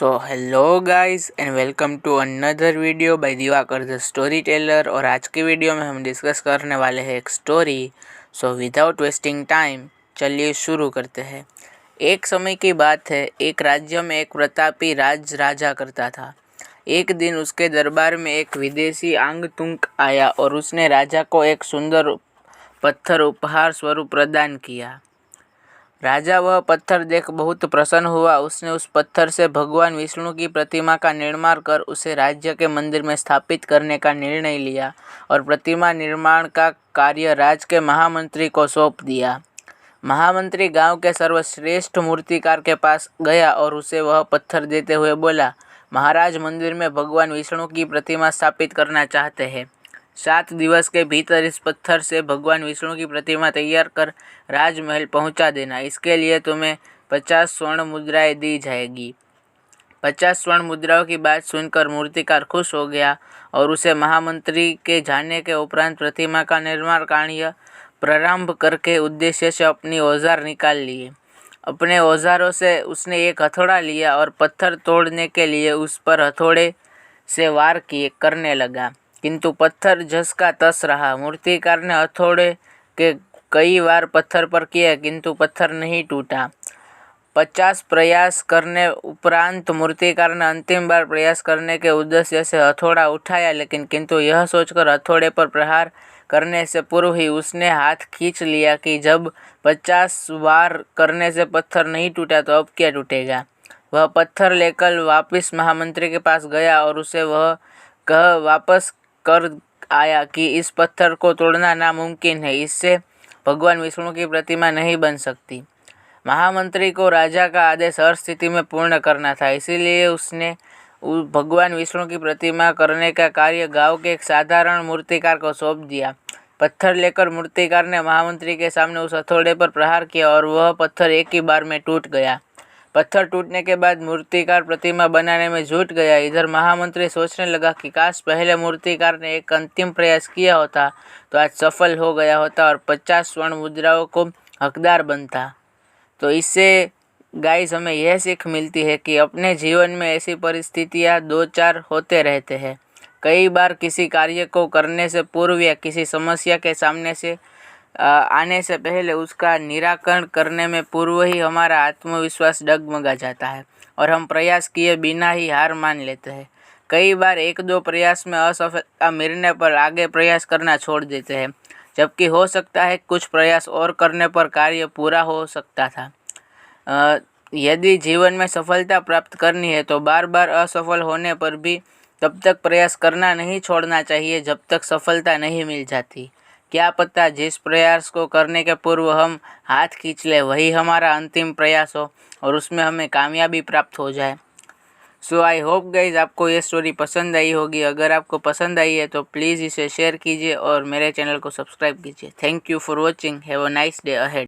So hello guys and welcome to another video by Diwakar the storyteller. और आज की video में हम डिस्कस करने वाले हैं एक story. So without wasting time चलिए शुरू करते हैं। एक समय की बात है, एक राज्य में एक प्रतापी राजा करता था। एक दिन उसके दरबार में एक विदेशी आगंतुक आया और उसने राजा को एक सुंदर पत्थर उपहार स्वरूप प्रदान किया। राजा वह पत्थर देख बहुत प्रसन्न हुआ। उसने उस पत्थर से भगवान विष्णु की प्रतिमा का निर्माण कर उसे राज्य के मंदिर में स्थापित करने का निर्णय लिया और प्रतिमा निर्माण का कार्य राज के महामंत्री को सौंप दिया। महामंत्री गांव के सर्वश्रेष्ठ मूर्तिकार के पास गया और उसे वह पत्थर देते हुए बोला, महाराज मंदिर में भगवान विष्णु की प्रतिमा स्थापित करना चाहते हैं। 7 दिवस के भीतर इस पत्थर से भगवान विष्णु की प्रतिमा तैयार कर राजमहल पहुंचा देना। इसके लिए तुम्हें 50 स्वर्ण मुद्राएं दी जाएगी। 50 स्वर्ण मुद्राओं की बात सुनकर मूर्तिकार खुश हो गया और उसे महामंत्री के जाने के उपरांत प्रतिमा का निर्माण कार्य प्रारंभ करके उद्देश्य से अपनी औजार निकाल लिए। अपने औजारों से उसने एक हथौड़ा लिया और पत्थर तोड़ने के लिए उस पर हथौड़े से वार करने लगा, किंतु पत्थर जस का तस रहा। मूर्तिकार ने हथौड़े के कई बार पत्थर पर किए, किंतु पत्थर नहीं टूटा। 50 प्रयास करने उपरांत मूर्तिकार ने अंतिम बार प्रयास करने के उद्देश्य से हथौड़ा उठाया, लेकिन किंतु यह सोचकर हथौड़े पर प्रहार करने से पूर्व ही उसने हाथ खींच लिया कि जब 50 बार करने से पत्थर नहीं टूटा तो अब क्या टूटेगा। वह पत्थर लेकर वापस महामंत्री के पास गया और उसे वह कह वापस कर आया कि इस पत्थर को तोड़ना नामुमकिन है, इससे भगवान विष्णु की प्रतिमा नहीं बन सकती। महामंत्री को राजा का आदेश हर स्थिति में पूर्ण करना था, इसीलिए उसने भगवान विष्णु की प्रतिमा करने का कार्य गांव के एक साधारण मूर्तिकार को सौंप दिया। पत्थर लेकर मूर्तिकार ने महामंत्री के सामने उस हथौड़े पर प्रहार किया और वह पत्थर एक ही बार में टूट गया। पत्थर टूटने के बाद मूर्तिकार प्रतिमा बनाने में जुट गया। इधर महामंत्री सोचने लगा कि काश पहले मूर्तिकार ने एक अंतिम प्रयास किया होता तो आज सफल हो गया होता और 50 स्वर्ण मुद्राओं को हकदार बनता। तो इससे गाइस हमें यह सीख मिलती है कि अपने जीवन में ऐसी परिस्थितियां 2-4 होते रहते हैं। कई बार किसी कार्य को करने से पूर्व या किसी समस्या के सामने से आने से पहले उसका निराकरण करने में पूर्व ही हमारा आत्मविश्वास डगमगा जाता है और हम प्रयास किए बिना ही हार मान लेते हैं। कई बार 1-2 प्रयास में असफलता मिलने पर आगे प्रयास करना छोड़ देते हैं, जबकि हो सकता है कुछ प्रयास और करने पर कार्य पूरा हो सकता था। यदि जीवन में सफलता प्राप्त करनी है तो बार बार असफल होने पर भी तब तक प्रयास करना नहीं छोड़ना चाहिए जब तक सफलता नहीं मिल जाती। क्या पता जिस प्रयास को करने के पूर्व हम हाथ खींच ले वही हमारा अंतिम प्रयास हो और उसमें हमें कामयाबी प्राप्त हो जाए। सो आई होप गाइज आपको ये स्टोरी पसंद आई होगी। अगर आपको पसंद आई है तो प्लीज़ इसे शेयर कीजिए और मेरे चैनल को सब्सक्राइब कीजिए। Thank you for watching. Have a nice day ahead.